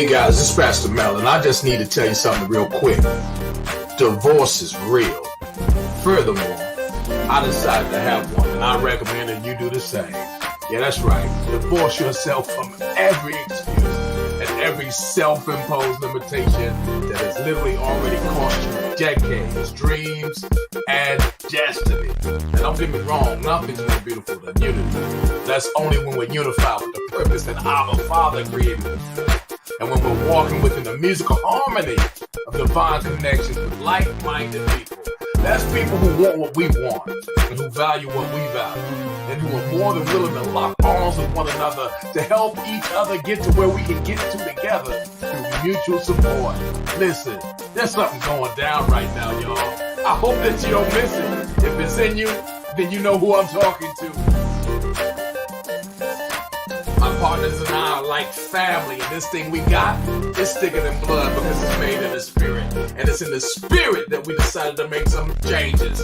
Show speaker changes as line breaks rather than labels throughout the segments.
Hey guys, this is Pastor Mel, and I just need to tell you something real quick. Divorce is real. Furthermore, I decided to have one, and I recommend that you do the same. Yeah, that's right. Divorce yourself from every excuse and every self-imposed limitation that has literally already cost you decades, dreams, and destiny. And don't get me wrong, nothing's more beautiful than unity. That's only when we're unified with the purpose that our Father created us. And when we're walking within the musical harmony of divine connections with like-minded people. That's people who want what we want and who value what we value and who are more than willing to lock arms with one another to help each other get to where we can get to together through mutual support. Listen, there's something going down right now, y'all. I hope that you don't miss it. If it's in you, then you know who I'm talking to. My partners and I are like family, and this thing we got is thicker than blood because it's made in the spirit. And it's in the spirit that we decided to make some changes.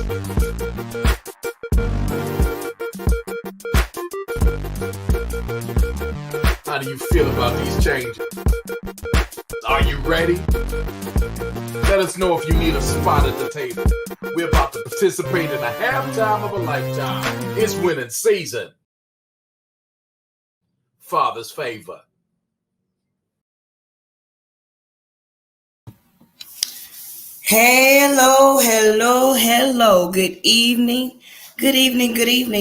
How do you feel about these changes? Are you ready? Let us know if you need a spot at the table. We're about to participate in a halftime of a lifetime. It's winning season. Father's favor.
Hello. Good evening,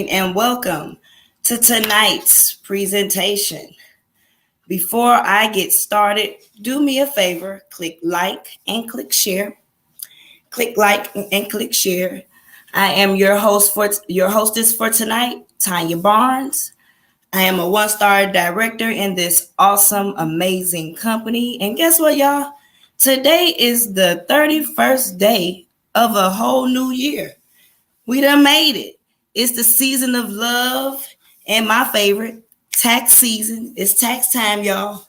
and welcome to tonight's presentation. Before I get started, do me a favor, click like and click share. Click like and click share. I am your hostess for tonight, Tanya Barnes. I am a one-star director in this awesome, amazing company. And guess what, y'all? Today is the 31st day of a whole new year. We done made it. It's the season of love and my favorite, tax season. It's tax time, y'all.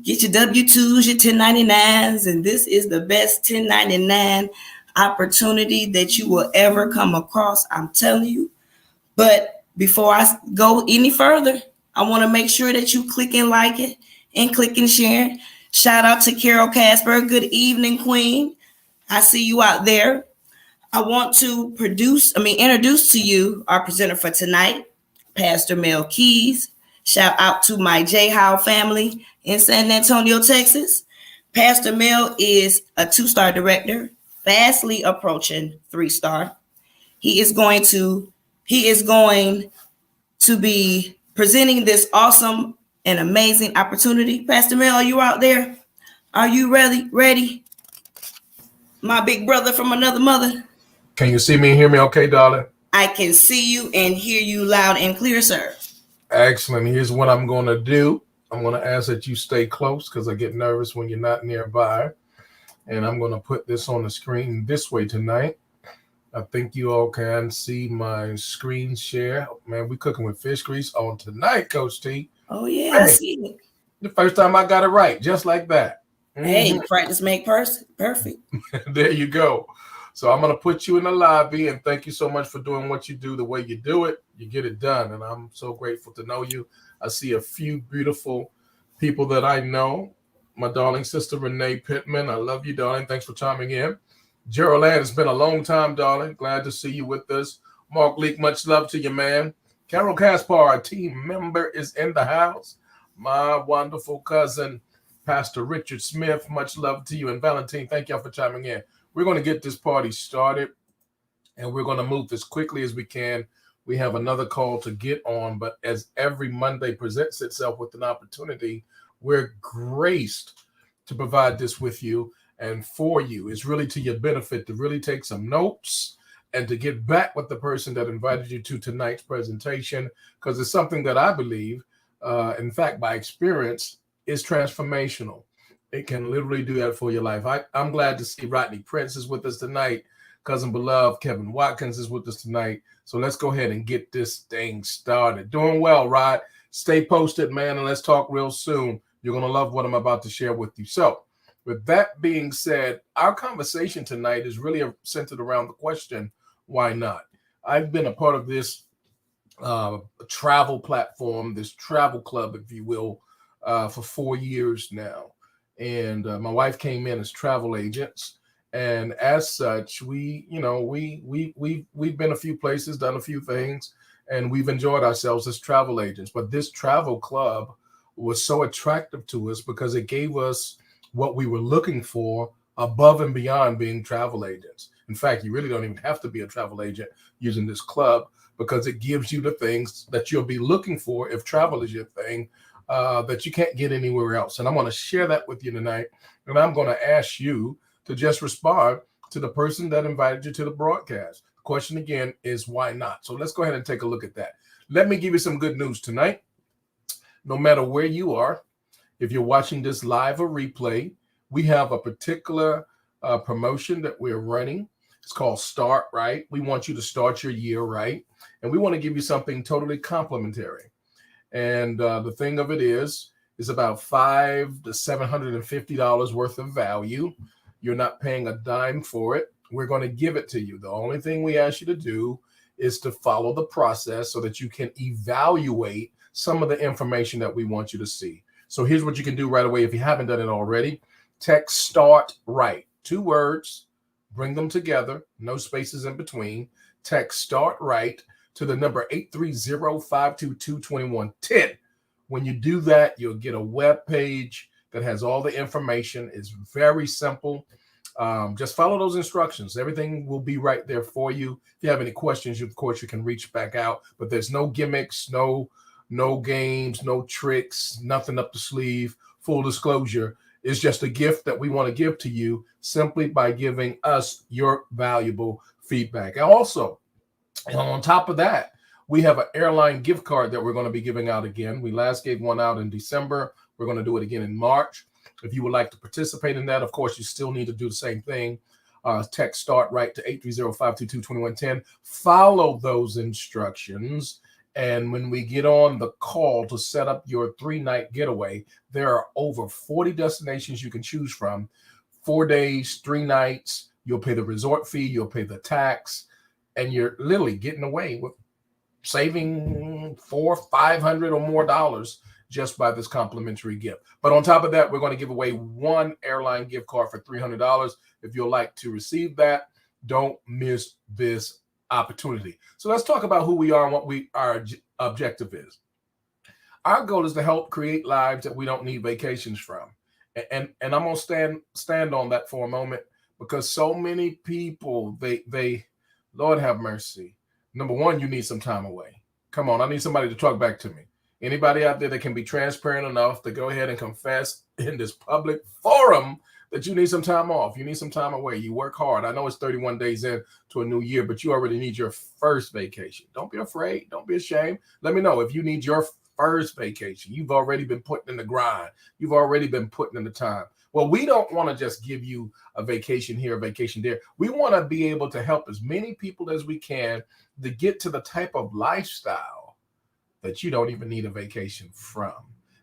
Get your W-2s, your 1099s, and this is the best 1099 opportunity that you will ever come across. I'm telling you. But before I go any further, I want to make sure that you click and like it and click and share. Shout out to Carol Casper. Good evening, Queen. I see you out there. I want to introduce to you our presenter for tonight, Pastor Mel Keys. Shout out to my J Howe family in San Antonio, Texas. Pastor Mel is a 2-star director, fastly approaching 3-star. He is going to be presenting this awesome and amazing opportunity. Pastor Mel, are you out there? Are you ready? My big brother from another mother.
Can you see me and hear me okay, darling?
I can see you and hear you loud and clear, sir.
Excellent. Here's what I'm going to do. I'm going to ask that you stay close because I get nervous when you're not nearby. And I'm going to put this on the screen this way tonight. I think you all can see my screen share. Man, we cooking with fish grease on tonight, Coach T.
Oh, yeah, I see it.
The first time I got it right, just like that.
Hey, practice make perfect.
There you go. So I'm going to put you in the lobby, and thank you so much for doing what you do the way you do it. You get it done, and I'm so grateful to know you. I see a few beautiful people that I know. My darling sister, Renee Pittman. I love you, darling. Thanks for chiming in. Gerald Ann, it's been a long time, darling. Glad to see you with us. Mark Leak, much love to you, man. Carol Caspar, our team member, is in the house. My wonderful cousin, Pastor Richard Smith, much love to you. And Valentine, thank y'all for chiming in. We're going to get this party started, and we're going to move as quickly as we can. We have another call to get on, but as every Monday presents itself with an opportunity, we're graced to provide this with you. And for you, it's really to your benefit to really take some notes and to get back with the person that invited you to tonight's presentation, because it's something that I believe, in fact, by experience, is transformational. It can literally do that for your life. I'm glad to see Rodney Prince is with us tonight. Cousin beloved Kevin Watkins is with us tonight. So let's go ahead and get this thing started. Doing well, Rod. Stay posted, man, and let's talk real soon. You're going to love what I'm about to share with you. So, with that being said, our conversation tonight is really centered around the question, why not? I've been a part of this travel platform, this travel club, if you will, for 4 years now. and my wife came in as travel agents. And as such, we've been a few places, done a few things, and we've enjoyed ourselves as travel agents. But this travel club was so attractive to us because it gave us what we were looking for above and beyond being travel agents. In fact, you really don't even have to be a travel agent using this club because it gives you the things that you'll be looking for if travel is your thing, that you can't get anywhere else. And I'm going to share that with you tonight. And I'm going to ask you to just respond to the person that invited you to the broadcast. The question again is why not? So let's go ahead and take a look at that. Let me give you some good news tonight. No matter where you are, if you're watching this live or replay, we have a particular promotion that we're running. It's called Start Right. We want you to start your year right. And we want to give you something totally complimentary. And the thing of it is about $500 to $750 worth of value. You're not paying a dime for it. We're going to give it to you. The only thing we ask you to do is to follow the process so that you can evaluate some of the information that we want you to see. So here's what you can do right away if you haven't done it already. Text Start Right. 2 words, bring them together, no spaces in between. Text Start Right to the number 830-522-2110. When you do that, you'll get a web page that has all the information. It's very simple. Just follow those instructions. Everything will be right there for you. If you have any questions, of course, you can reach back out. But there's no gimmicks, no games, no tricks, nothing up the sleeve. Full disclosure, it's just a gift that we want to give to you simply by giving us your valuable feedback. And also, and on top of that, we have an airline gift card that we're going to be giving out again. We last gave one out in December. We're going to do it again in March. If you would like to participate in that, of course, you still need to do the same thing. Text Start Right to 830-522-2110. Follow those instructions. And when we get on the call to set up your 3-night getaway, there are over 40 destinations you can choose from. 4 days, 3 nights. You'll pay the resort fee. You'll pay the tax. And you're literally getting away with saving $400-500 or more dollars just by this complimentary gift. But on top of that, we're going to give away 1 airline gift card for $300. If you'd like to receive that, don't miss this opportunity. So let's talk about who we are and what our objective is. Our goal is to help create lives that we don't need vacations from. And I'm going to stand on that for a moment because so many people, they Lord have mercy. Number one, you need some time away. Come on, I need somebody to talk back to me. Anybody out there that can be transparent enough to go ahead and confess in this public forum that you need some time off. You need some time away. You work hard. I know it's 31 days in to a new year, but you already need your first vacation. Don't be afraid. Don't be ashamed. Let me know if you need your first vacation. You've already been putting in the grind. You've already been putting in the time. Well, we don't want to just give you a vacation here, a vacation there. We want to be able to help as many people as we can to get to the type of lifestyle that you don't even need a vacation from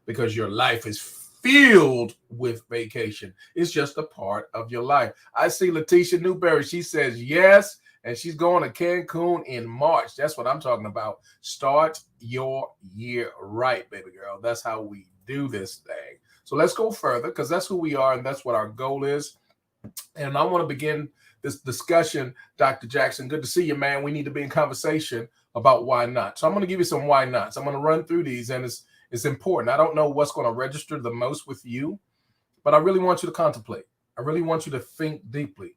because your life is filled with vacation. It's just a part of your life. I see Letitia Newberry. She says yes, and she's going to Cancun in March. That's what I'm talking about. Start your year right, baby girl. That's how we do this thing. So let's go further because that's who we are and that's what our goal is. And I want to begin this discussion, Dr. Jackson. Good to see you, man. We need to be in conversation about why not. So I'm going to give you some why nots. I'm going to run through these, and it's important. I don't know what's going to register the most with you, but I really want you to contemplate. I really want you to think deeply.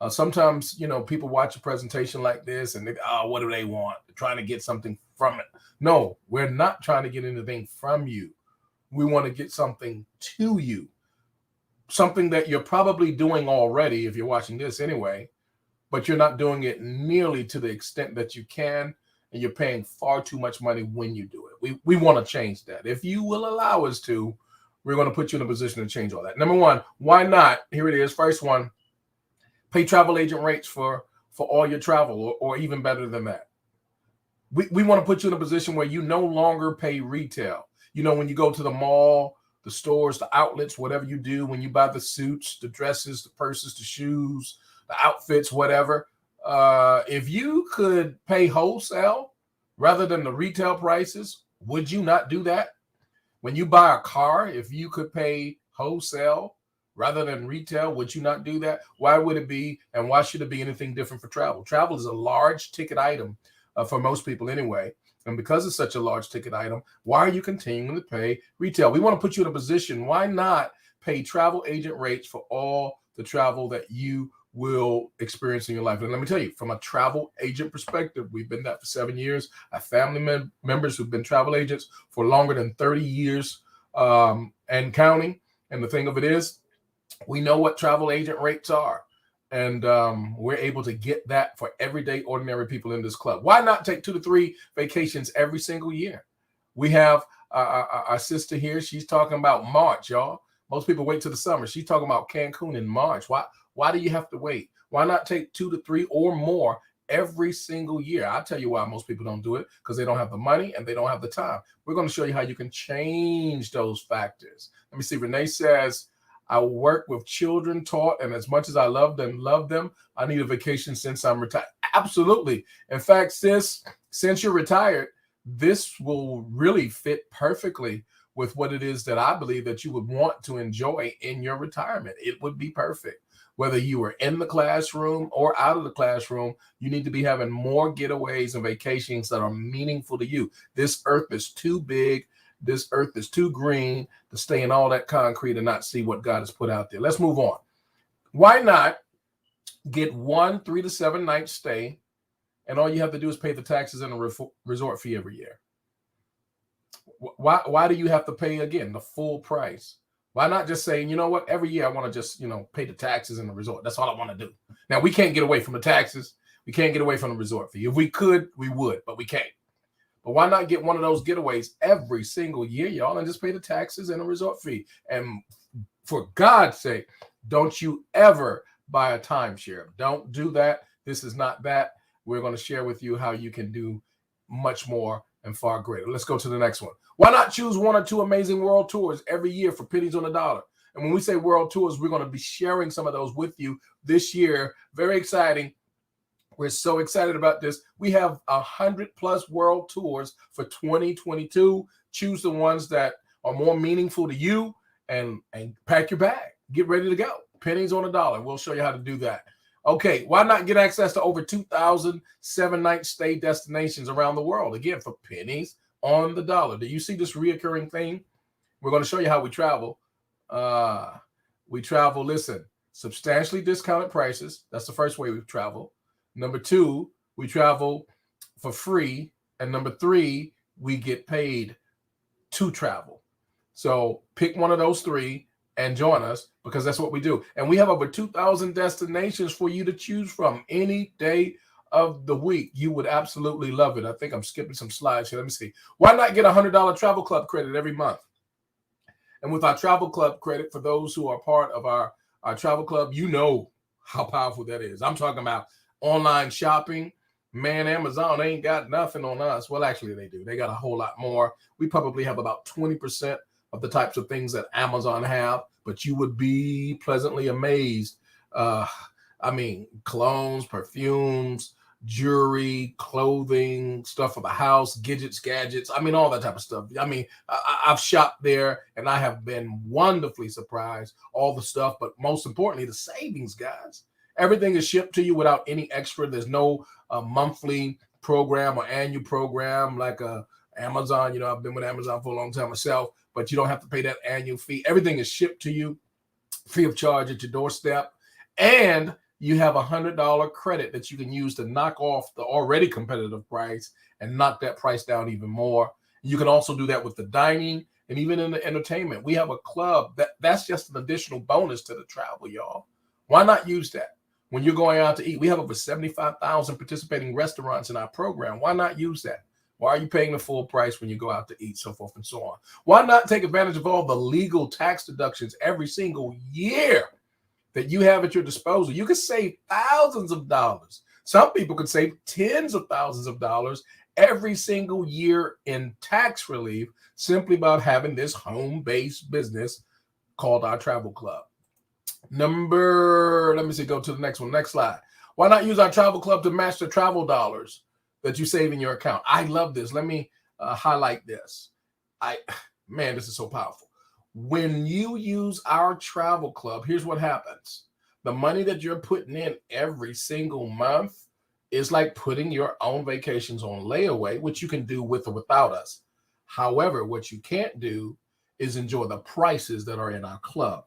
Sometimes, people watch a presentation like this and they, what do they want? They're trying to get something from it. No, we're not trying to get anything from you. We want to get something to you, something that you're probably doing already if you're watching this anyway, but you're not doing it nearly to the extent that you can, and you're paying far too much money when you do it. We want to change that. If you will allow us to, we're going to put you in a position to change all that. Number one, why not? Here it is. First one, pay travel agent rates for all your travel, or even better than that. We want to put you in a position where you no longer pay retail. When you go to the mall, the stores, the outlets, whatever you do, when you buy the suits, the dresses, the purses, the shoes, the outfits, whatever, if you could pay wholesale rather than the retail prices, would you not do that? When you buy a car, if you could pay wholesale rather than retail? Would you not do that? Why would it be, and why should it be anything different for travel? Travel is a large ticket item for most people anyway. And because it's such a large ticket item, why are you continuing to pay retail? We want to put you in a position. Why not pay travel agent rates for all the travel that you will experience in your life? And let me tell you, from a travel agent perspective, we've been that for 7 years. I have family members who've been travel agents for longer than 30 years and counting. And the thing of it is, we know what travel agent rates are. And we're able to get that for everyday ordinary people in this club. Why not take 2 to 3 vacations every single year? We have our sister here. She's talking about March, y'all. Most people wait till the summer. She's talking about Cancun in March. Why do you have to wait? Why not take 2 to 3 or more every single year? I'll tell you why most people don't do it, because they don't have the money and they don't have the time. We're going to show you how you can change those factors. Let me see. Renee says, I work with children taught, and as much as I love them, I need a vacation since I'm retired. Absolutely. In fact, sis, since you're retired, this will really fit perfectly with what it is that I believe that you would want to enjoy in your retirement. It would be perfect. Whether you were in the classroom or out of the classroom, you need to be having more getaways and vacations that are meaningful to you. This earth is too big. This earth is too green to stay in all that concrete and not see what God has put out there. Let's move on. Why not get 1 3 to 7 night stay, and all you have to do is pay the taxes and a resort fee every year? Why do you have to pay, again, the full price? Why not just say, you know what, every year I want to just, pay the taxes and the resort. That's all I want to do. Now, we can't get away from the taxes. We can't get away from the resort fee. If we could, we would, but we can't. But why not get one of those getaways every single year, y'all, and just pay the taxes and a resort fee? And for God's sake, don't you ever buy a timeshare. Don't do that. This is not that. We're going to share with you how you can do much more and far greater. Let's go to the next one. Why not choose 1 or 2 amazing world tours every year for pennies on the dollar? And when we say world tours, we're going to be sharing some of those with you this year. Very exciting. We're so excited about this. We have 100+ world tours for 2022. Choose the ones that are more meaningful to you and pack your bag. Get ready to go. Pennies on the dollar. We'll show you how to do that. Okay, why not get access to over 2,000 7-night stay destinations around the world? Again, for pennies on the dollar. Do you see this reoccurring thing? We're going to show you how we travel. Listen, substantially discounted prices. That's the first way we travel. Number 2, we travel for free. And number 3, we get paid to travel. So pick one of those 3 and join us, because that's what we do. And we have over 2,000 destinations for you to choose from any day of the week. You would absolutely love it. I think I'm skipping some slides here. Let me see. Why not get $100 travel club credit every month? And with our travel club credit, for those who are part of our travel club, you know how powerful that is. I'm talking about online shopping. Man, Amazon ain't got nothing on us. Well, actually, they do. They got a whole lot more. We probably have about 20% of the types of things that Amazon have, but you would be pleasantly amazed. Colognes, perfumes, jewelry, clothing, stuff for the house, gadgets. All that type of stuff. I've shopped there and I have been wonderfully surprised. All the stuff, but most importantly, the savings, guys. Everything is shipped to you without any extra. There's no monthly program or annual program like Amazon. I've been with Amazon for a long time myself, but you don't have to pay that annual fee. Everything is shipped to you free of charge at your doorstep. And you have $100 credit that you can use to knock off the already competitive price and knock that price down even more. You can also do that with the dining and even in the entertainment. We have a club that's just an additional bonus to the travel, y'all. Why not use that? When you're going out to eat, we have over 75,000 participating restaurants in our program. Why not use that? Why are you paying the full price when you go out to eat, so forth and so on? Why not take advantage of all the legal tax deductions every single year that you have at your disposal? You could save thousands of dollars. Some people could save tens of thousands of dollars every single year in tax relief simply by having this home-based business called our travel club. Go to the next one. Next slide. Why not use our travel club to match the travel dollars that you save in your account? I love this. Let me highlight this. This is so powerful. When you use our travel club, here's what happens. The money that you're putting in every single month is like putting your own vacations on layaway, which you can do with or without us. However, what you can't do is enjoy the prices that are in our club.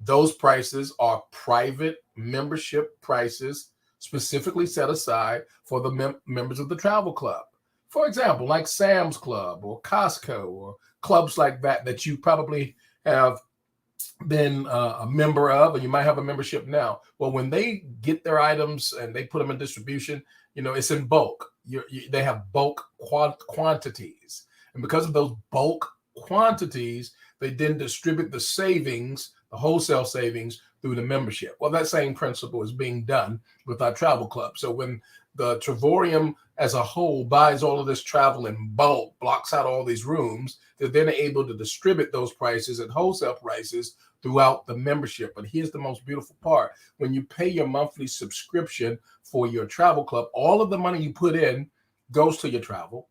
Those prices are private membership prices specifically set aside for the members of the travel club. For example, like Sam's Club or Costco or clubs like that that you probably have been a member of, or you might have a membership now. Well, when they get their items and they put them in distribution, it's in bulk. They have bulk quantities. And because of those bulk quantities, they then distribute the savings, the wholesale savings, through the membership. Well, that same principle is being done with our travel club. So when the Travorium as a whole buys all of this travel in bulk, blocks out all these rooms, they're then able to distribute those prices at wholesale prices throughout the membership. But here's the most beautiful part. When you pay your monthly subscription for your travel club, all of the money you put in goes to your travel.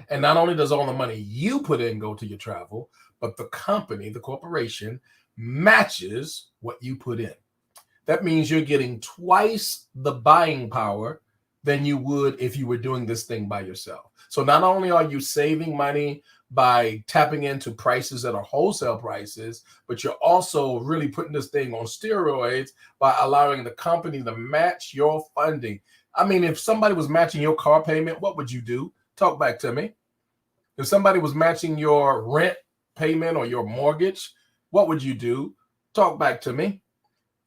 And not only does all the money you put in go to your travel, but the company, the corporation, matches what you put in. That means you're getting twice the buying power than you would if you were doing this thing by yourself. So not only are you saving money by tapping into prices that are wholesale prices, but you're also really putting this thing on steroids by allowing the company to match your funding. I mean, if somebody was matching your car payment, what would you do? Talk back to me. If somebody was matching your rent payment or your mortgage, what would you do? Talk back to me.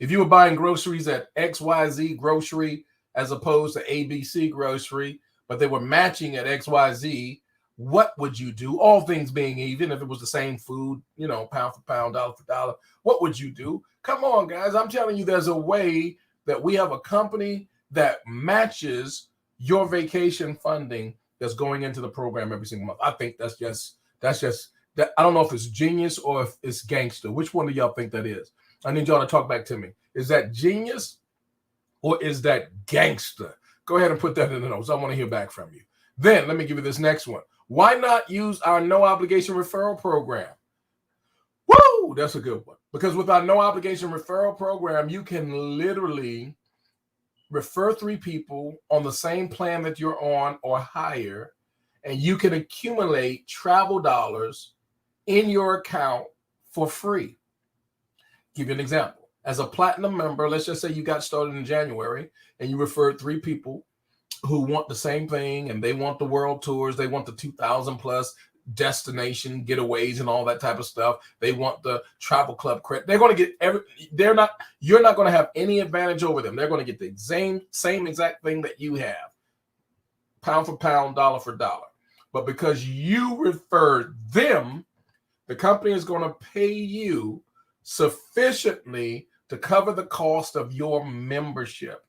If you were buying groceries at XYZ grocery as opposed to ABC grocery, but they were matching at XYZ, what would you do? All things being even, if it was the same food, pound for pound, dollar for dollar, what would you do? Come on, guys. I'm telling you, there's a way that we have a company that matches your vacation funding that's going into the program every single month. I think that's just that. I don't know if it's genius or if it's gangster. Which one do y'all think that is? I need y'all to talk back to me. Is that genius or is that gangster? Go ahead and put that in the notes. I want to hear back from you. Then let me give you this next one. Why not use our no obligation referral program? Woo! That's a good one. Because with our no obligation referral program, you can literally refer 3 people on the same plan that you're on or higher, and you can accumulate travel dollars in your account for free. Give you an example. As a platinum member, let's just say you got started in January and you referred 3 people who want the same thing, and they want the world tours. They want the 2,000 plus destination getaways and all that type of stuff. They want the travel club credit. They're going to get you're not going to have any advantage over them. They're going to get the same exact thing that you have. Pound for pound, dollar for dollar. But because you referred them, the company is going to pay you sufficiently to cover the cost of your membership.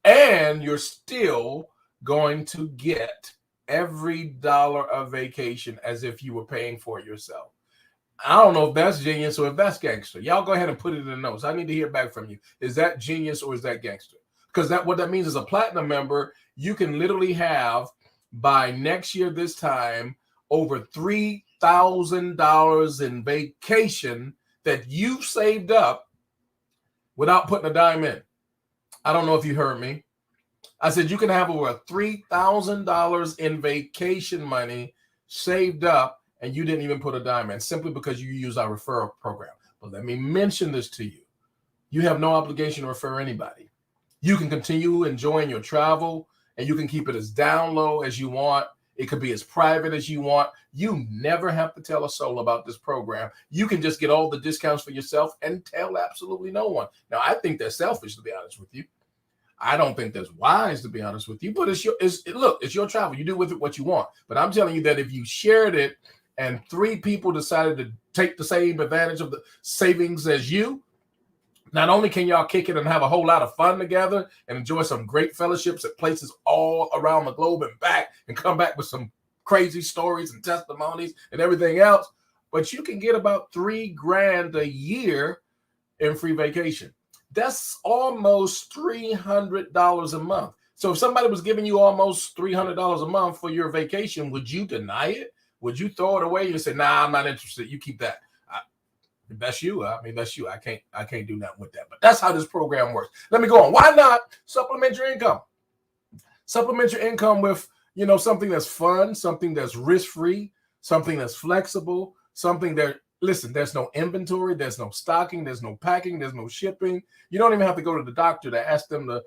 And you're still going to get every dollar of vacation as if you were paying for it yourself. I don't know if that's genius or if that's gangster. Y'all go ahead and put it in the notes. I need to hear back from you. Is that genius or is that gangster? Because what that means is a platinum member, you can literally have by next year this time over $3,000 in vacation that you've saved up without putting a dime in. I don't know if you heard me. I said you can have over $3,000 in vacation money saved up and you didn't even put a dime in simply because you use our referral program. But let me mention this to you. You have no obligation to refer anybody. You can continue enjoying your travel and you can keep it as down low as you want. It could be as private as you want. You never have to tell a soul about this program. You can just get all the discounts for yourself and tell absolutely no one. Now, I think that's selfish, to be honest with you. I don't think that's wise, to be honest with you, but it's your travel. You do with it what you want. But I'm telling you that if you shared it and 3 people decided to take the same advantage of the savings as you, not only can y'all kick it and have a whole lot of fun together and enjoy some great fellowships at places all around the globe and back and come back with some crazy stories and testimonies and everything else, but you can get about $3,000 a year in free vacation. That's almost $300 a month. So if somebody was giving you almost $300 a month for your vacation, would you deny it? Would you throw it away and say, nah, I'm not interested. You keep that. If that's you, I mean, that's you. I can't do nothing with that. But that's how this program works. Let me go on. Why not supplement your income? Supplement your income with, something that's fun, something that's risk-free, something that's flexible, something that, listen, there's no inventory, there's no stocking, there's no packing, there's no shipping. You don't even have to go to the doctor to ask them to,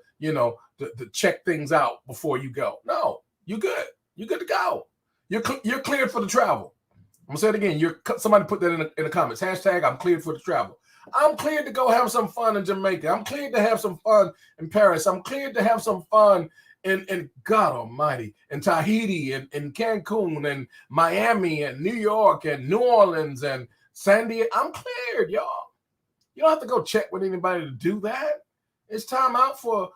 to check things out before you go. No, you're good. You're good to go. You're cleared for the travel. I'm gonna say it again. Somebody put that in the comments. Hashtag I'm cleared for the travel. I'm cleared to go have some fun in Jamaica. I'm cleared to have some fun in Paris. I'm cleared to have some fun in God Almighty, in Tahiti, and in Cancun, and Miami, and New York, and New Orleans, and San Diego. I'm cleared, y'all. You don't have to go check with anybody to do that. It's time out for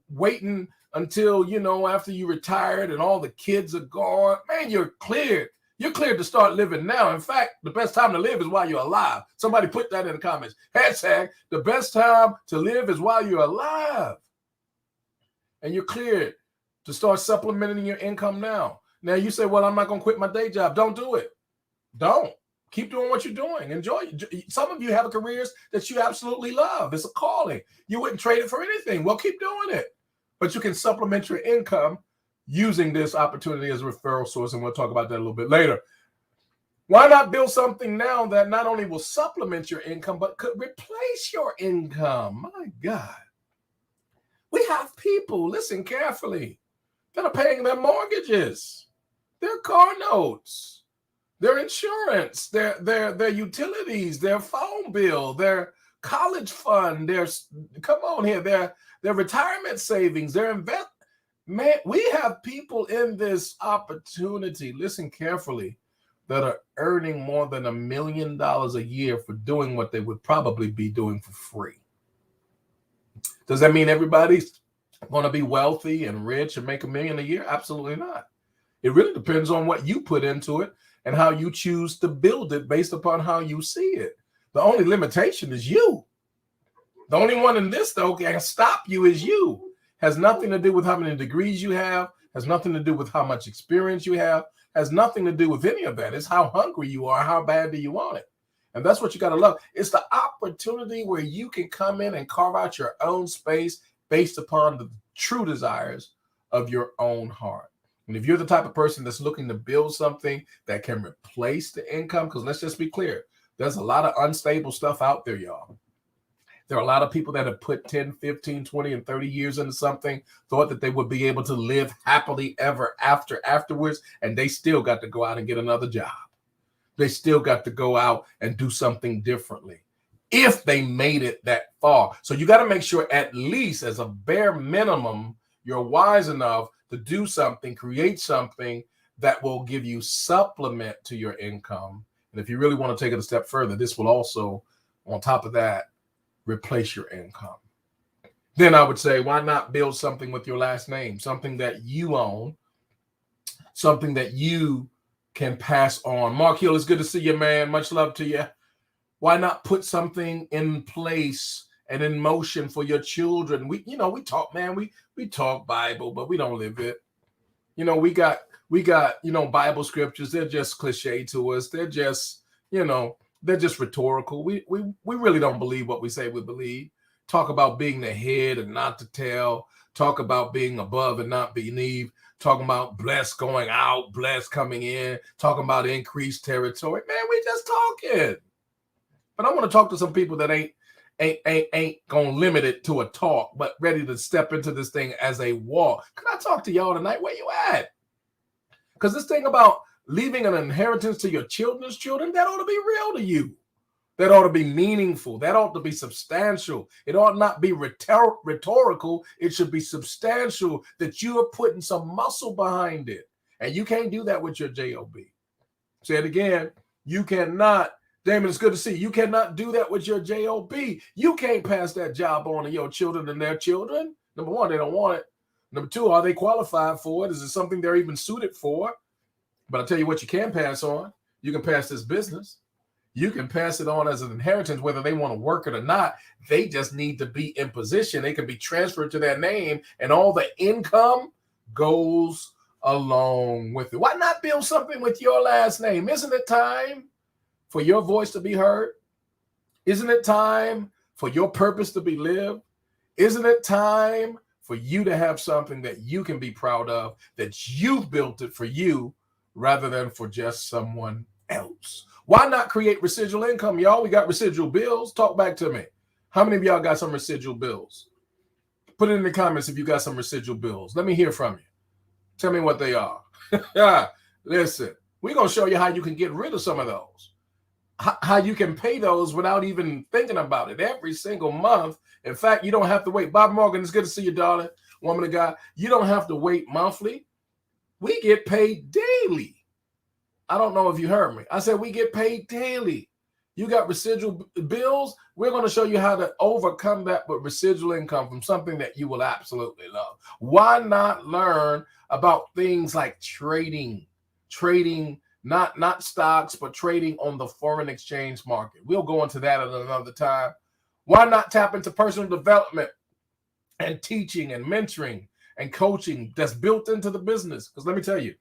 waiting until, after you retired and all the kids are gone. Man, you're cleared. You're cleared to start living now. In fact, the best time to live is while you're alive. Somebody put that in the comments. Hashtag, the best time to live is while you're alive. And you're cleared to start supplementing your income now. Now you say, well, I'm not going to quit my day job. Don't do it. Don't. Keep doing what you're doing. Enjoy it. Some of you have careers that you absolutely love. It's a calling. You wouldn't trade it for anything. Well, keep doing it. But you can supplement your income using this opportunity as a referral source, and we'll talk about that a little bit later. Why not build something now that not only will supplement your income, but could replace your income? My God. We have people, listen carefully, that are paying their mortgages, their car notes, their insurance, their utilities, their phone bill, their college fund, their retirement savings, their investment. Man, we have people in this opportunity, listen carefully, that are earning more than $1 million a year for doing what they would probably be doing for free. Does that mean everybody's going to be wealthy and rich and make $1 million a year? Absolutely not. It really depends on what you put into it and how you choose to build it based upon how you see it. The only limitation is you. The only one in this, though, can stop you is you. Has nothing to do with how many degrees you have, has nothing to do with how much experience you have, has nothing to do with any of that. It's how hungry you are, how bad do you want it? And that's what you got to love. It's the opportunity where you can come in and carve out your own space based upon the true desires of your own heart. And if you're the type of person that's looking to build something that can replace the income, because let's just be clear, there's a lot of unstable stuff out there, y'all. There are a lot of people that have put 10, 15, 20, and 30 years into something, thought that they would be able to live happily ever afterwards, and they still got to go out and get another job. They still got to go out and do something differently if they made it that far. So you got to make sure, at least as a bare minimum, you're wise enough to do something, create something that will give you supplement to your income. And if you really want to take it a step further, this will also, on top of that, replace your income. Then I would say, why not build something with your last name, something that you own, something that you can pass on. Mark Hill, it's good to see you, man. Much love to you. Why not put something in place and in motion for your children? We talk, man, we talk Bible, but we don't live it. We got Bible scriptures. They're just cliche to us. They're just, they're just rhetorical. We really don't believe what we say we believe. Talk about being the head and not the tail. Talk about being above and not beneath. Talking about blessed going out, blessed coming in. Talking about increased territory. Man, we just talking. But I want to talk to some people that ain't gonna limit it to a talk, but ready to step into this thing as a walk. Can I talk to y'all tonight? Where you at? Because this thing about leaving an inheritance to your children's children, that ought to be real to you. That ought to be meaningful. That ought to be substantial. It ought not be rhetorical. It should be substantial, that you are putting some muscle behind it. And you can't do that with your job. Say it again. You cannot. Damon, it's good to see you. You cannot do that with your job. You can't pass that job on to your children and their children. Number one, they don't want it. Number two, are they qualified for it? Is it something they're even suited for? But I'll tell you what you can pass on. You can pass this business. You can pass it on as an inheritance, whether they want to work it or not. They just need to be in position. They can be transferred to their name, and all the income goes along with it. Why not build something with your last name? Isn't it time for your voice to be heard? Isn't it time for your purpose to be lived? Isn't it time for you to have something that you can be proud of, that you've built it for you rather than for just someone else? Why not create residual income, y'all? We got residual bills. Talk back to me. How many of y'all got some residual bills? Put it in the comments if you got some residual bills. Let me hear from you. Tell me what they are. Listen, we're going to show you how you can get rid of some of those. How you can pay those without even thinking about it every single month. In fact, you don't have to wait. Bob Morgan, it's good to see you, darling. Woman of God. You don't have to wait monthly. We get paid daily. I don't know if you heard me. I said we get paid daily. You got residual bills. We're going to show you how to overcome that with residual income from something that you will absolutely love. Why not learn about things like trading, not stocks, but trading on the foreign exchange market? We'll go into that at another time. Why not tap into personal development and teaching and mentoring and coaching that's built into the business? Because let me tell you,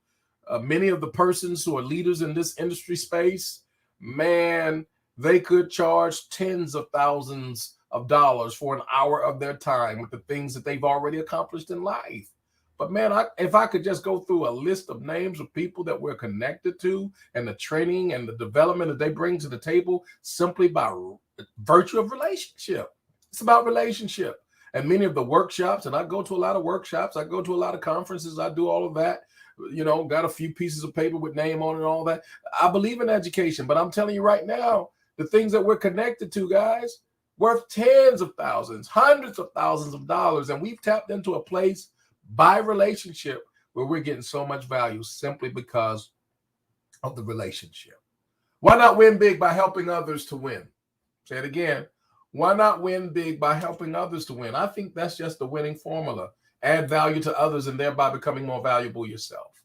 many of the persons who are leaders in this industry space, man, they could charge tens of thousands of dollars for an hour of their time with the things that they've already accomplished in life. But man, if I could just go through a list of names of people that we're connected to and the training and the development that they bring to the table simply by virtue of relationship. It's about relationship. And many of the workshops, and I go to a lot of workshops, I go to a lot of conferences, I do all of that. You know, got a few pieces of paper with name on it and all that. I believe in education, but I'm telling you right now, the things that we're connected to, guys, worth tens of thousands, hundreds of thousands of dollars. And we've tapped into a place by relationship where we're getting so much value simply because of the relationship. Why not win big by helping others to win? Say it again. Why not win big by helping others to win? I think that's just the winning formula. Add value to others and thereby becoming more valuable yourself.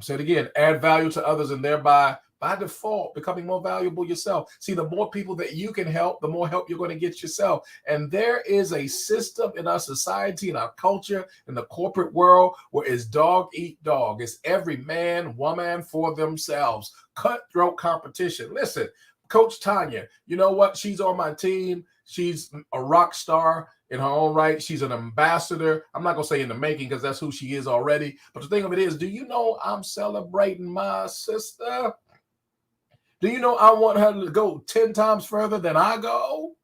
Say it again. Add value to others and thereby, by default, becoming more valuable yourself. See, the more people that you can help, the more help you're going to get yourself. And there is a system in our society, in our culture, in the corporate world, where it's dog eat dog. It's every man, woman for themselves. Cutthroat competition. Listen, Coach Tanya, you know what? She's on my team. She's a rock star in her own right. She's an ambassador. I'm not going to say in the making because that's who she is already. But the thing of it is, do you know I'm celebrating my sister? Do you know I want her to go 10 times further than I go?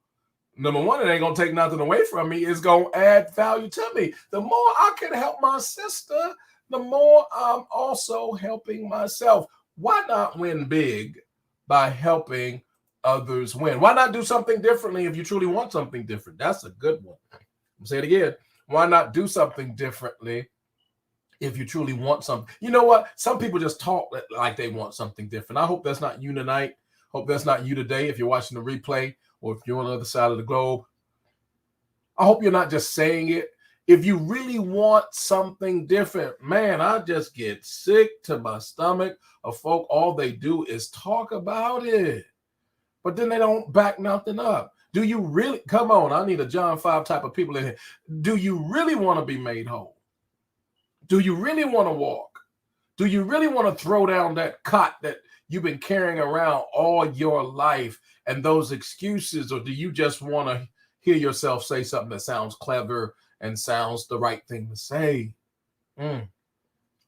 Number one, it ain't going to take nothing away from me. It's going to add value to me. The more I can help my sister, the more I'm also helping myself. Why not win big by helping others win? Why not do something differently if you truly want something different? That's a good one. I'll say it again. Why not do something differently if you truly want something? You know what? Some people just talk like they want something different. I hope that's not you tonight. Hope that's not you today if you're watching the replay or if you're on the other side of the globe. I hope you're not just saying it. If you really want something different, man, I just get sick to my stomach of folk. All they do is talk about it, but then they don't back nothing up. Do you really? Come on, I need a John 5 type of people in here. Do you really want to be made whole? Do you really want to walk? Do you really want to throw down that cot that you've been carrying around all your life and those excuses? Or do you just want to hear yourself say something that sounds clever and sounds the right thing to say?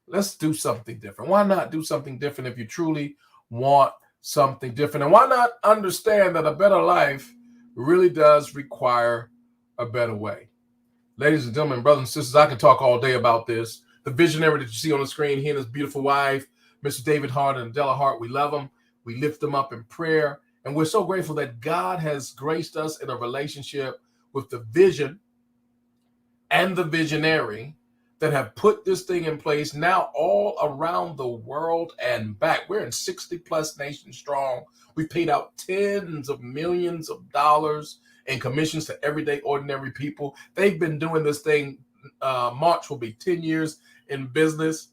Let's do something different. Why not do something different if you truly want something different? And why not understand that a better life really does require a better way? Ladies and gentlemen, brothers and sisters, I can talk all day about this. The visionary that you see on the screen, he and his beautiful wife, Mr. David Hart and Adela Hart, we love them. We lift them up in prayer. And we're so grateful that God has graced us in a relationship with the vision and the visionary that have put this thing in place now all around the world and back. We're in 60 plus nations strong. We paid out tens of millions of dollars in commissions to everyday ordinary people. They've been doing this thing. March will be 10 years in business,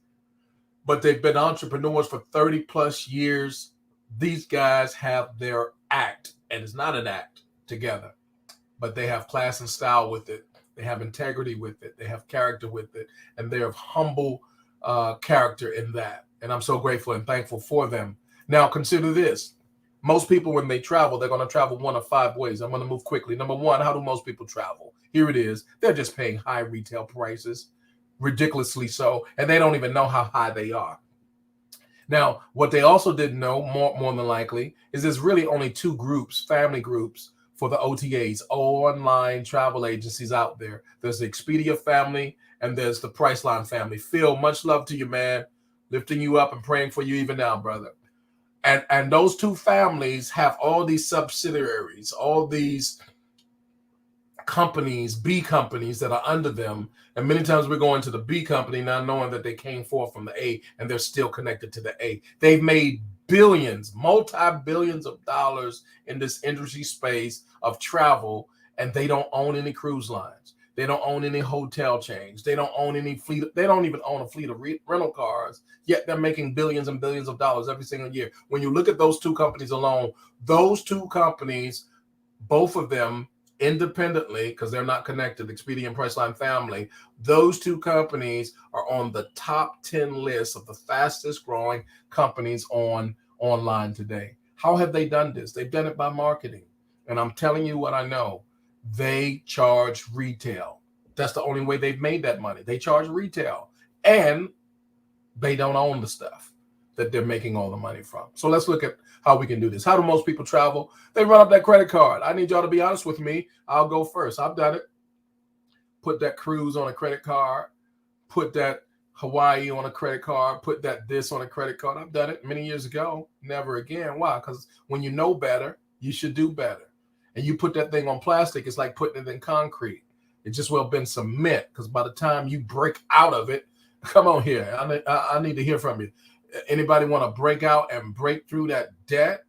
but they've been entrepreneurs for 30 plus years. These guys have their act, and it's not an act together, but they have class and style with it. They have integrity with it. They have character with it, and they're of humble character in that. And I'm so grateful and thankful for them. Now, consider this. Most people, when they travel, they're going to travel one of 5 ways. I'm going to move quickly. Number one, how do most people travel? Here it is. They're just paying high retail prices, ridiculously so, and they don't even know how high they are. Now, what they also didn't know, more than likely, is there's really only 2 groups, family groups, for the OTAs, online travel agencies out there. There's the Expedia family, and there's the Priceline family. Phil, much love to you, man. Lifting you up and praying for you even now, brother. And those 2 families have all these subsidiaries, all these companies, B companies that are under them. And many times we're going to the B company not knowing that they came forth from the A and they're still connected to the A. They've made billions, multi-billions of dollars in this industry space of travel, and they don't own any cruise lines. They don't own any hotel chains. They don't own any fleet. They don't even own a fleet of rental cars, yet they're making billions and billions of dollars every single year. When you look at those 2 companies alone, those 2 companies, both of them independently, because they're not connected, Expedia and Priceline family, those 2 companies are on the top 10 list of the fastest growing companies online today. How have they done this? They've done it by marketing. And I'm telling you what I know. They charge retail. That's the only way they've made that money. They charge retail, and they don't own the stuff that they're making all the money from. So let's look at how we can do this. How do most people travel? They run up that credit card. I need y'all to be honest with me. I'll go first. I've done it. Put that cruise on a credit card. Put that Hawaii on a credit card. Put that this on a credit card. I've done it many years ago. Never again. Why? Because when you know better, you should do better. And you put that thing on plastic, it's like putting it in concrete. It just will have been cement, because by the time you break out of it, come on here. I need to hear from you. Anybody want to break out and break through that debt?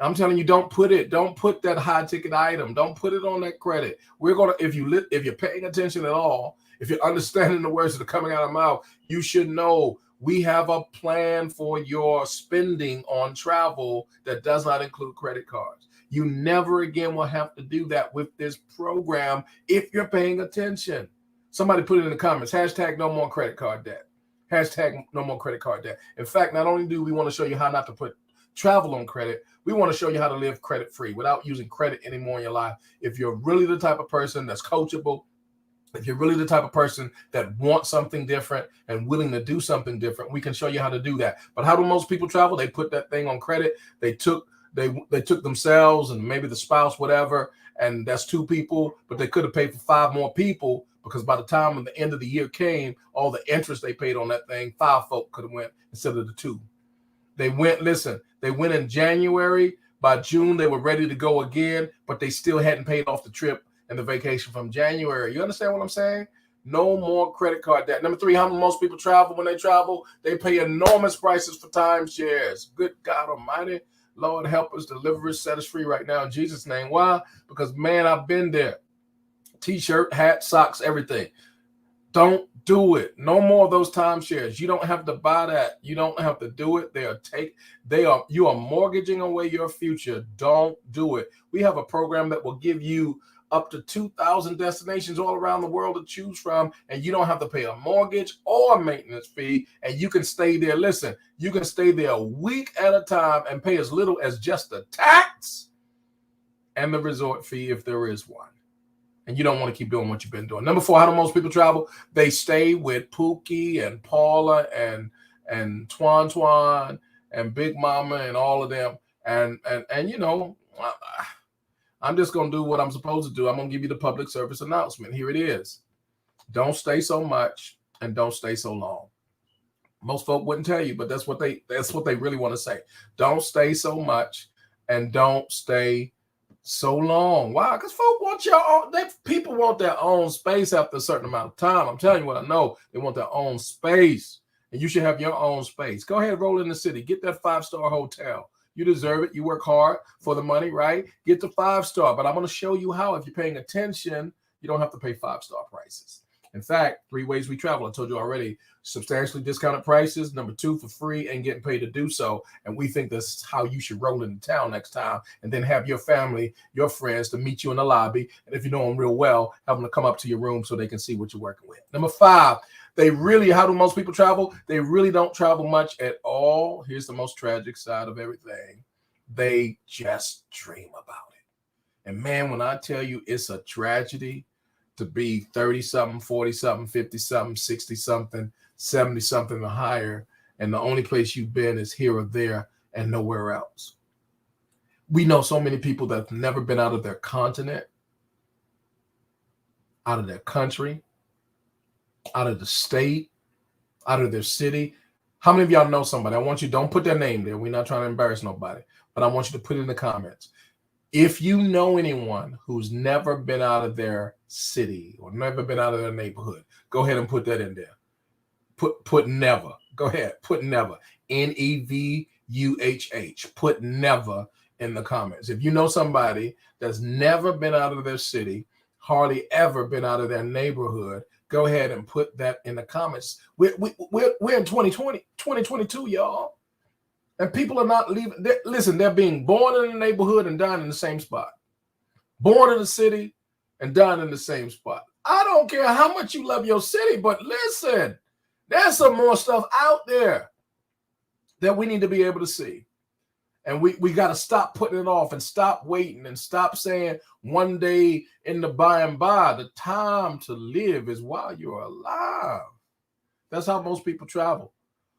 I'm telling you, don't put that high ticket item. Don't put it on that credit. We're going to, if you're paying attention at all, if you're understanding the words that are coming out of my mouth, you should know we have a plan for your spending on travel that does not include credit cards. You never again will have to do that with this program if you're paying attention. Somebody put it in the comments, hashtag no more credit card debt. Hashtag no more credit card debt. In fact, not only do we want to show you how not to put travel on credit, we want to show you how to live credit free without using credit anymore in your life. If you're really the type of person that's coachable, if you're really the type of person that wants something different and willing to do something different, we can show you how to do that. But how do most people travel? They put that thing on credit. They took themselves and maybe the spouse, whatever, and that's 2 people, but they could have paid for 5 more people, because by the time when the end of the year came, all the interest they paid on that thing, 5 folk could have went instead of the 2. They went in January. By June, they were ready to go again, but they still hadn't paid off the trip and the vacation from January. You understand what I'm saying? No more credit card debt. Number 3, how most people travel? When they travel, they pay enormous prices for timeshares. Good God Almighty. Lord, help us, deliver us, set us free right now in Jesus' name. Why? Because, man, I've been there. T-shirt, hat, socks, everything. Don't do it. No more of those timeshares. You don't have to buy that. You don't have to do it. You are mortgaging away your future. Don't do it. We have a program that will give you up to 2,000 destinations all around the world to choose from, and you don't have to pay a mortgage or a maintenance fee, and you can stay there. Listen, you can stay there a week at a time and pay as little as just the tax and the resort fee if there is one. And you don't want to keep doing what you've been doing. Number 4, how do most people travel? They stay with Pookie and Paula and Twan and Big Mama and all of them. And you know, I'm just going to do what I'm supposed to do. I'm going to give you the public service announcement. Here it is. Don't stay so much and don't stay so long. Most folk wouldn't tell you, but that's what they really want to say. Don't stay so much and don't stay so long. Why? Because folk want people want their own space after a certain amount of time. I'm telling you what I know. They want their own space, and you should have your own space. Go ahead, roll in the city. Get that 5-star hotel. You deserve it. You work hard for the money, right? Get the 5-star. But I'm going to show you how. If you're paying attention, you don't have to pay 5-star prices. In fact, 3 ways we travel. I told you already. Substantially discounted prices. Number 2, for free and getting paid to do so. And we think this is how you should roll into town next time. And then have your family, your friends to meet you in the lobby. And if you know them real well, have them to come up to your room so they can see what you're working with. Number 5, how do most people travel? They really don't travel much at all. Here's the most tragic side of everything. they just dream about it. And man, when I tell you it's a tragedy to be 30-something, 40-something, 50-something, 60-something, 70-something or higher, and the only place you've been is here or there and nowhere else. We know so many people that have never been out of their continent, out of their country, out of the state, out of their city. How many of y'all know somebody? I want you, don't put their name there. We're not trying to embarrass nobody, but I want you to put it in the comments. If you know anyone who's never been out of their city or never been out of their neighborhood, go ahead and put that in there. Put never. Go ahead. Put never. NEVUHH. Put never in the comments. If you know somebody that's never been out of their city, hardly ever been out of their neighborhood, go ahead and put that in the comments. We're in 2022, y'all. And people are not leaving. Listen, they're being born in the neighborhood and dying in the same spot. Born in the city and dying in the same spot. I don't care how much you love your city, but listen, there's some more stuff out there that we need to be able to see. And we got to stop putting it off and stop waiting and stop saying one day in the by and by. The time to live is while you're alive. That's how most people travel.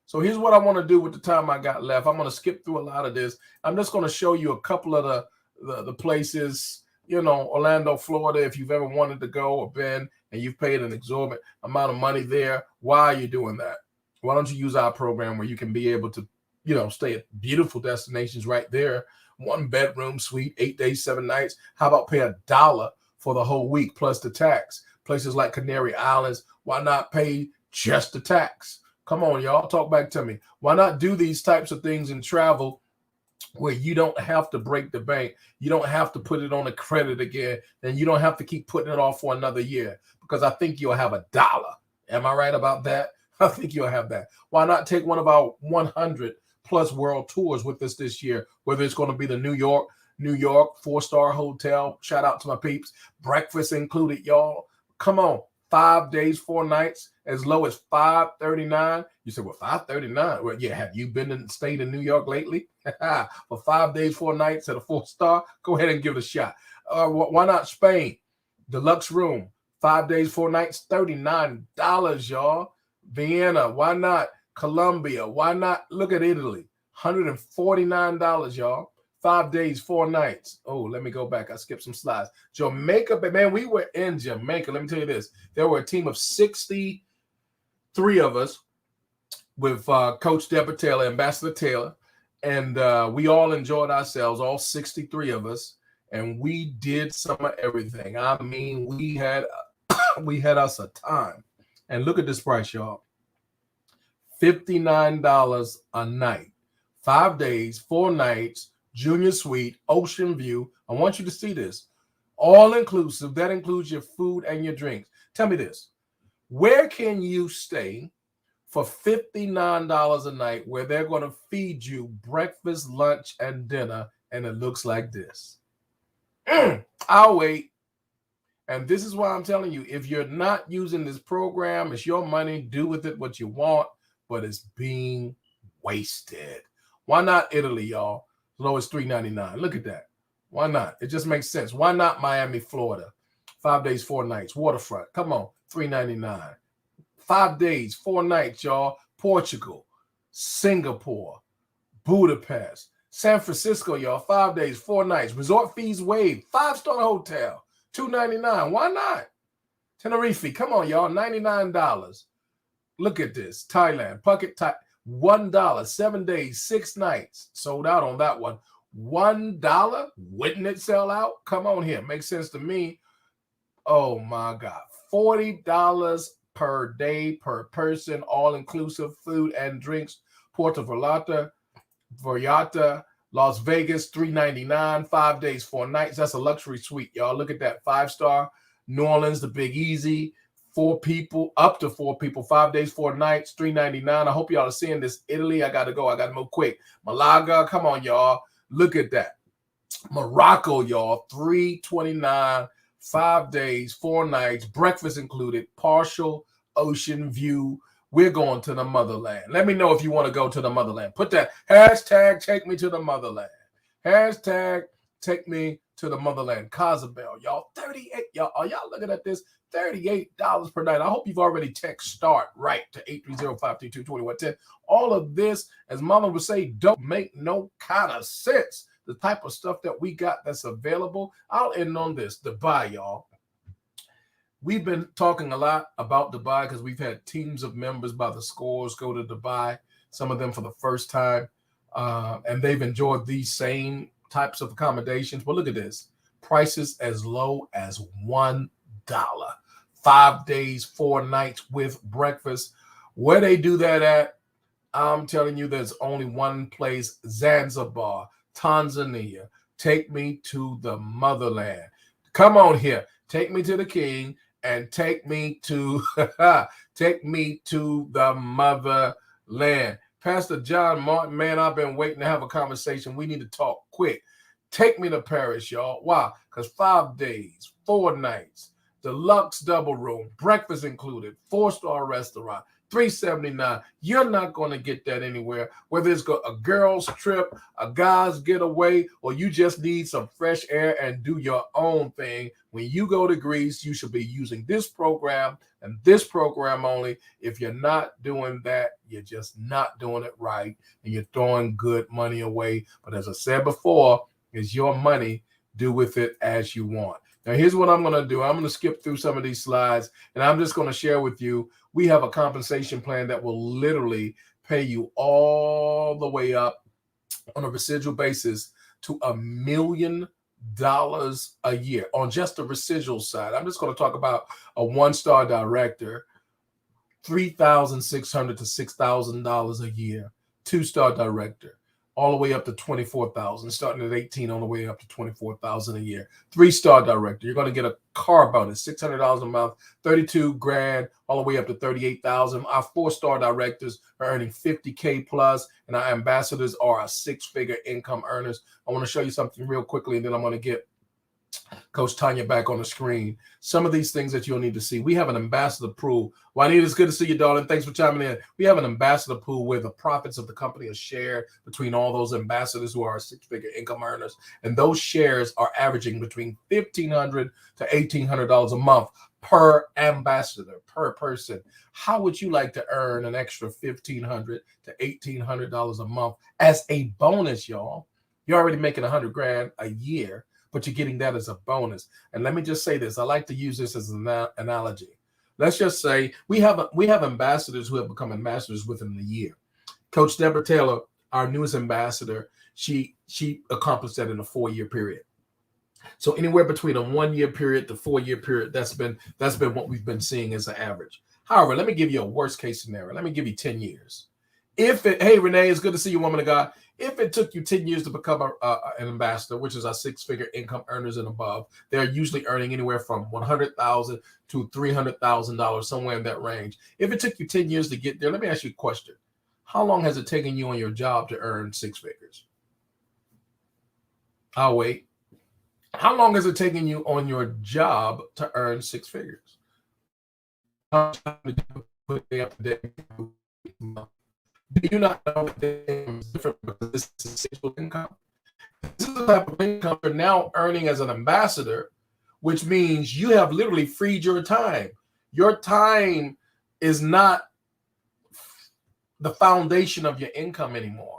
So here's what I want to do with the time I got left. I'm going to skip through a lot of this. I'm just going to show you a couple of the places, you know, Orlando, Florida, if you've ever wanted to go or been and you've paid an exorbitant amount of money there. Why are you doing that? Why don't you use our program where you can be able to, you know, stay at beautiful destinations right there, 1-bedroom suite, 8 days, 7 nights. How about pay $1 for the whole week plus the tax? Places like Canary Islands, why not pay just the tax? Come on, y'all, talk back to me. Why not do these types of things in travel where you don't have to break the bank? You don't have to put it on a credit again, and you don't have to keep putting it off for another year, because I think you'll have $1. Am I right about that? I think you'll have that. Why not take one of our 100 plus world tours with us this year, whether it's going to be the New York 4-star hotel. Shout out to my peeps. Breakfast included, y'all. Come on. 5 days, 4 nights, as low as $539. You said, well, $539. Well, yeah, have you been and stayed in New York lately? For 5 days, 4 nights at a 4-star, go ahead and give it a shot. Why not Spain? Deluxe room, 5 days, 4 nights, $39, y'all. Vienna, why not? Colombia, why not? Look at Italy, $149, y'all. 5 days, 4 nights. Oh, let me go back. I skipped some slides. Jamaica, but man, we were in Jamaica. Let me tell you this. There were a team of 63 of us with Coach Deborah Taylor, Ambassador Taylor, and we all enjoyed ourselves, all 63 of us, and we did some of everything. I mean, we had us a time. And look at this price, y'all. $59 a night. 5 days, 4 nights, junior suite, ocean view. I want you to see this. All inclusive. That includes your food and your drinks. Tell me this. Where can you stay for $59 a night where they're going to feed you breakfast, lunch, and dinner, and it looks like this? I'll wait. And this is why I'm telling you, if you're not using this program, it's your money. Do with it what you want, but it's being wasted. Why not Italy, y'all? Low as $399. Look at that. Why not? It just makes sense. Why not Miami, Florida? 5 days, 4 nights. Waterfront. Come on. $399. 5 days, 4 nights, y'all. Portugal, Singapore, Budapest, San Francisco, y'all. 5 days, 4 nights. Resort fees waived. 5-star hotel. $299. Why not? Tenerife. Come on, y'all. $99. Look at this. Thailand. Phuket, $1, 7 days, 6 nights. Sold out on that one. $1. Wouldn't it sell out? Come on here. Makes sense to me. Oh my God. $40 per day per person, all inclusive food and drinks. Puerto Vallarta, Las Vegas, $399, 5 days, 4 nights. That's a luxury suite, y'all. Look at that. 5-star. New Orleans, the Big Easy. 4 people, up to 4 people, 5 days, 4 nights, $399. I hope y'all are seeing this. Italy, I got to go. I got to move quick. Malaga, come on, y'all. Look at that. Morocco, y'all, $329, 5 days, 4 nights, breakfast included, partial ocean view. We're going to the motherland. Let me know if you want to go to the motherland. Put that hashtag, take me to the motherland. Hashtag take me to the motherland. Cozabel, y'all. 38. Y'all, are y'all looking at this? $38 per night. I hope you've already text start right to 830-532-2110. All of this, as Mama would say, don't make no kind of sense. The type of stuff that we got that's available. I'll end on this. Dubai, y'all. We've been talking a lot about Dubai because we've had teams of members by the scores go to Dubai, some of them for the first time, and they've enjoyed these same types of accommodations. But look at this. Prices as low as $1. 5 days, 4 nights with breakfast. Where they do that at, I'm telling you, there's only one place, Zanzibar, Tanzania. Take me to the motherland. Come on here. Take me to the king and take me to take me to the motherland. Pastor John Martin, man, I've been waiting to have a conversation. We need to talk quick. Take me to Paris, y'all. Why? Because 5 days, 4 nights, deluxe double room, breakfast included, 4-star restaurant, $379. You're not going to get that anywhere. Whether it's a girl's trip, a guy's getaway, or you just need some fresh air and do your own thing. When you go to Greece, you should be using this program and this program only. If you're not doing that, you're just not doing it right, and you're throwing good money away. But as I said before, it's your money. Do with it as you want. Now, here's what I'm going to do. I'm going to skip through some of these slides, and I'm just going to share with you, we have a compensation plan that will literally pay you all the way up on a residual basis to $1 million a year on just the residual side. I'm just going to talk about a 1-star director, $3,600 to $6,000 a year, 2-star director, all the way up to $24,000, starting at 18, all the way up to $24,000 a year. 3-star director, you're going to get a car bonus, $600 a month, $32,000, all the way up to $38,000. Our 4-star directors are earning $50K plus, and our ambassadors are our 6-figure income earners. I want to show you something real quickly, and then I'm going to get Coach Tanya back on the screen. Some of these things that you'll need to see. We have an ambassador pool. Juanita, it's good to see you, darling. Thanks for chiming in. We have an ambassador pool where the profits of the company are shared between all those ambassadors who are 6-figure income earners. And those shares are averaging between $1,500 to $1,800 a month per ambassador, per person. How would you like to earn an extra $1,500 to $1,800 a month as a bonus, y'all? You're already making $100,000 a year, but you're getting that as a bonus. And let me just say this. I like to use this as an analogy. Let's just say we have ambassadors who have become ambassadors within the year. Coach Deborah Taylor, our newest ambassador, she accomplished that in a 4-year period. So anywhere between a 1-year period to 4-year period, that's been what we've been seeing as an average. However, let me give you a worst case scenario. Let me give you 10 years. Hey, Renee, it's good to see you, woman of God. If it took you 10 years to become an ambassador, which is our 6-figure income earners and above, they're usually earning anywhere from $100,000 to $300,000, somewhere in that range. If it took you 10 years to get there, let me ask you a question. How long has it taken you on your job to earn 6 figures? I'll wait. How long has it taken you on your job to earn 6 figures? How much time did you put day after day? Do you not know that it's different because this is essential income? This is the type of income you're now earning as an ambassador, which means you have literally freed your time. Your time is not the foundation of your income anymore.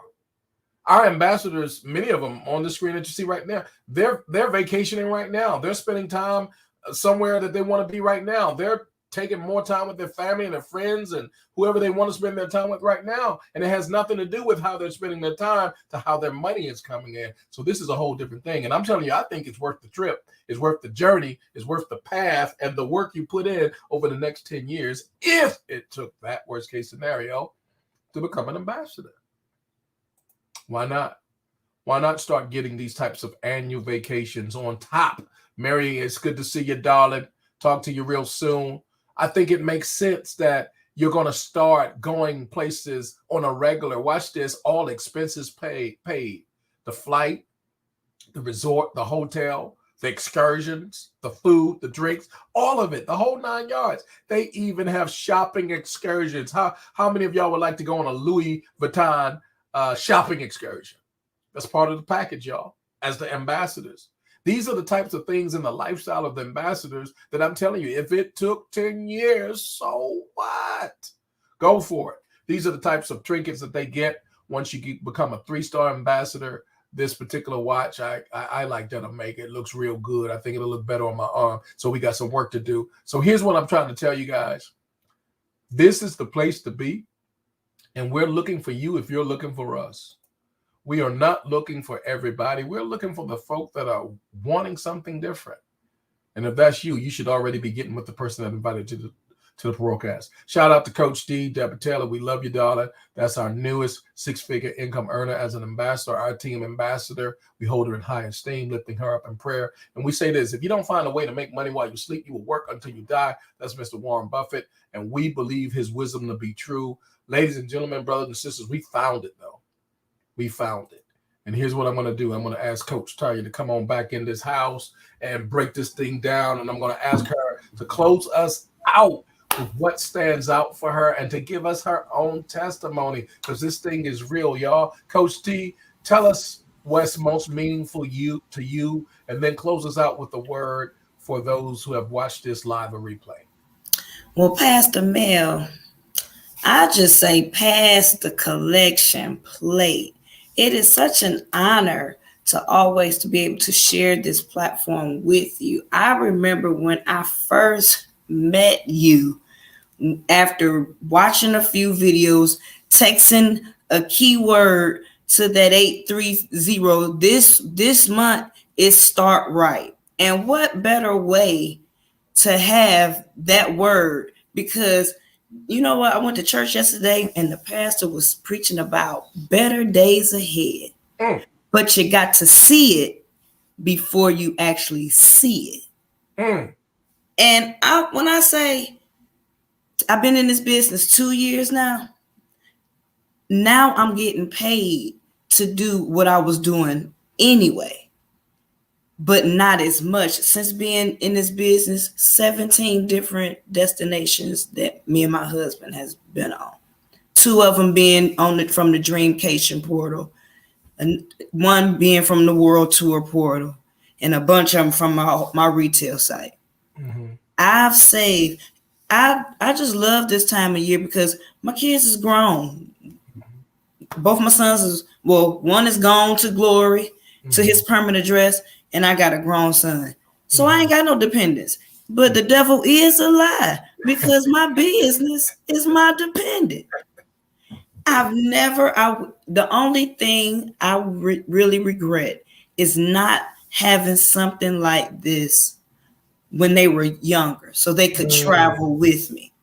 Our ambassadors, many of them on the screen that you see right now, they're vacationing right now. They're spending time somewhere that they want to be right now. They're taking more time with their family and their friends and whoever they want to spend their time with right now. And it has nothing to do with how they're spending their time to how their money is coming in. So this is a whole different thing. And I'm telling you, I think it's worth the trip. It's worth the journey. It's worth the path and the work you put in over the next 10 years if it took that worst case scenario to become an ambassador. Why not? Why not start getting these types of annual vacations on top? Mary, it's good to see you, darling. Talk to you real soon. I think it makes sense that you're going to start going places on a regular. Watch this, all expenses paid. The flight, the resort, the hotel, the excursions, the food, the drinks, all of it, the whole 9 yards. They even have shopping excursions. How many of y'all would like to go on a Louis Vuitton shopping excursion? That's part of the package, y'all, as the ambassadors. These are the types of things in the lifestyle of the ambassadors that I'm telling you, if it took 10 years, so what? Go for it. These are the types of trinkets that they get once you become a 3-star ambassador. This particular watch, I like that I make. It looks real good. I think it'll look better on my arm. So we got some work to do. So here's what I'm trying to tell you guys. This is the place to be. And we're looking for you if you're looking for us. We are not looking for everybody. We're looking for the folk that are wanting something different. And if that's you, you should already be getting with the person that invited you to the Parolcast. Shout out to Coach D, Deborah Taylor. We love you, darling. That's our newest 6-figure income earner as an ambassador, our team ambassador. We hold her in high esteem, lifting her up in prayer. And we say this: if you don't find a way to make money while you sleep, you will work until you die. That's Mr. Warren Buffett. And we believe his wisdom to be true. Ladies and gentlemen, brothers and sisters, we found it, though. We found it. And here's what I'm going to do. I'm going to ask Coach Talia to come on back in this house and break this thing down. And I'm going to ask her to close us out with what stands out for her and to give us her own testimony, because this thing is real, y'all. Coach T, tell us what's most meaningful to you, and then close us out with a word for those who have watched this live or replay.
Well, Pastor Mel, I just say pass the collection plate. It is such an honor to always to be able to share this platform with you. I remember when I first met you, after watching a few videos, texting a keyword to that 830, this month is Start Right. And what better way to have that word? Because you know what? I went to church yesterday and the pastor was preaching about better days ahead. But you got to see it before you actually see it. And when I say I've been in this business 2 years now I'm getting paid to do what I was doing anyway, but not as much. Since being in this business, 17 different destinations that me and my husband has been on. 2 of them being from the Dreamcation portal, and 1 being from the World Tour portal, and a bunch of them from my retail site. I've saved. I just love this time of year because my kids is grown. Both my sons one is gone to glory, to his permanent address, and I got a grown son. So I ain't got no dependents. But the devil is a lie, because my business is my dependent. The only thing I really regret is not having something like this when they were younger, so they could travel with me.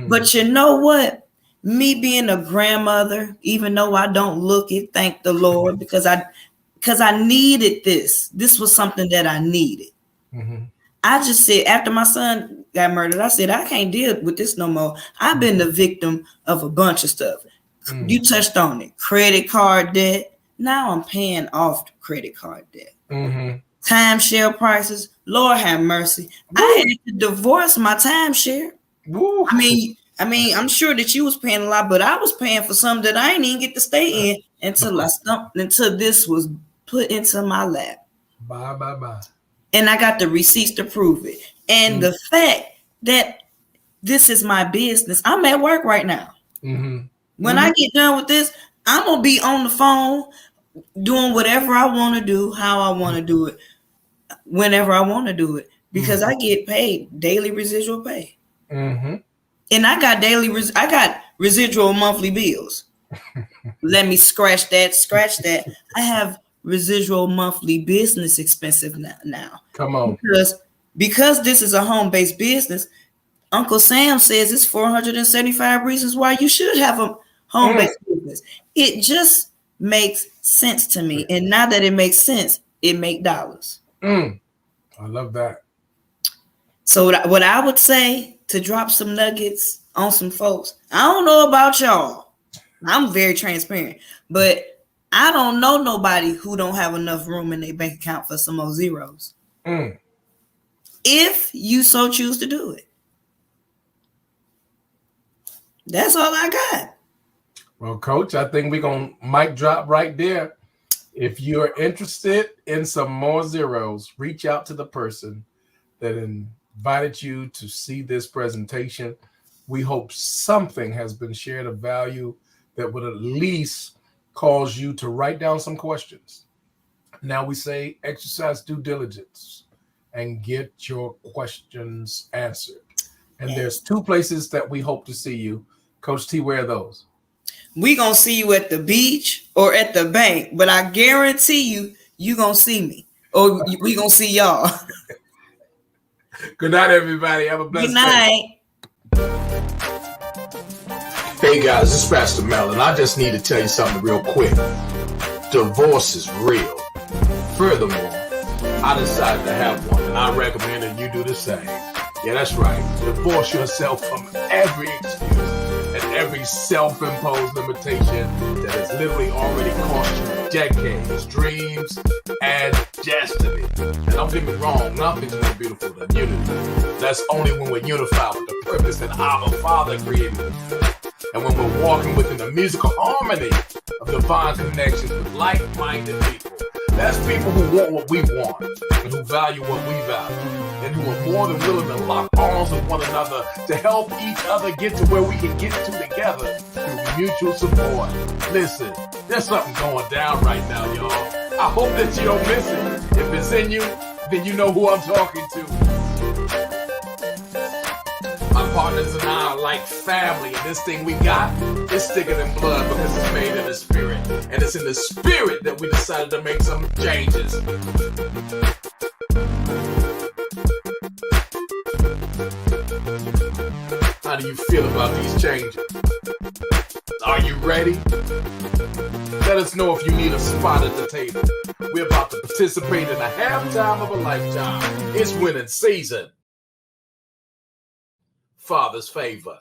But you know what? Me being a grandmother, even though I don't look it, thank the Lord, because I needed this. This was something that I needed. I just said, after my son got murdered, I said, I can't deal with this no more. I've been the victim of a bunch of stuff. You touched on it. Credit card debt. Now I'm paying off the credit card debt. Timeshare prices. Lord have mercy. I had to divorce my timeshare. I mean, I'm sure that you was paying a lot, but I was paying for something that I didn't even get to stay in until this was put into my lap.
Bye.
And I got the receipts to prove it. And the fact that this is my business, I'm at work right now. When I get done with this, I'm going to be on the phone doing whatever I want to do, how I want to do it, whenever I want to do it, because I get paid daily residual pay. And I got residual monthly bills. Let me scratch that. I have residual monthly business expensive now.
Come on.
Because this is a home-based business, Uncle Sam says it's 475 reasons why you should have a home-based business. It just makes sense to me. And now that it makes sense, it makes dollars.
I love that.
So what I would say, to drop some nuggets on some folks, I don't know about y'all. I'm very transparent, but I don't know nobody who don't have enough room in their bank account for some more zeros. If you so choose to do it. That's all I got.
Well, Coach, I think we're going to mic drop right there. If you're interested in some more zeros, reach out to the person that invited you to see this presentation. We hope something has been shared of value that would at least cause you to write down some questions. Now we say exercise due diligence and get your questions answered. And there's 2 places that we hope to see you. Coach T, where are those?
We gonna see you at the beach or at the bank, but I guarantee you gonna see me, or we gonna see y'all.
Good night, everybody. Have a blessed
Good night.
Hey guys, this is Pastor Mel, and I just need to tell you something real quick. Divorce is real. Furthermore, I decided to have one, and I recommend that you do the same. Yeah, that's right. Divorce yourself from every excuse and every self-imposed limitation that has literally already cost you decades, dreams, and destiny. And don't get me wrong, nothing's more beautiful than unity. That's only when we're unified with the purpose that our Father created us. And when we're walking within the musical harmony of divine connections with like-minded people. That's people who want what we want and who value what we value and who are more than willing to lock arms with one another to help each other get to where we can get to together through mutual support. Listen, there's something going down right now, y'all. I hope that you don't miss it. If it's in you, then you know who I'm talking to. My partners and I are like family, and this thing we got is thicker than blood because it's made in the spirit. And it's in the spirit that we decided to make some changes. How do you feel about these changes? Are you ready? Let us know if you need a spot at the table. We're about to participate in a halftime of a lifetime. It's winning season. Father's favor.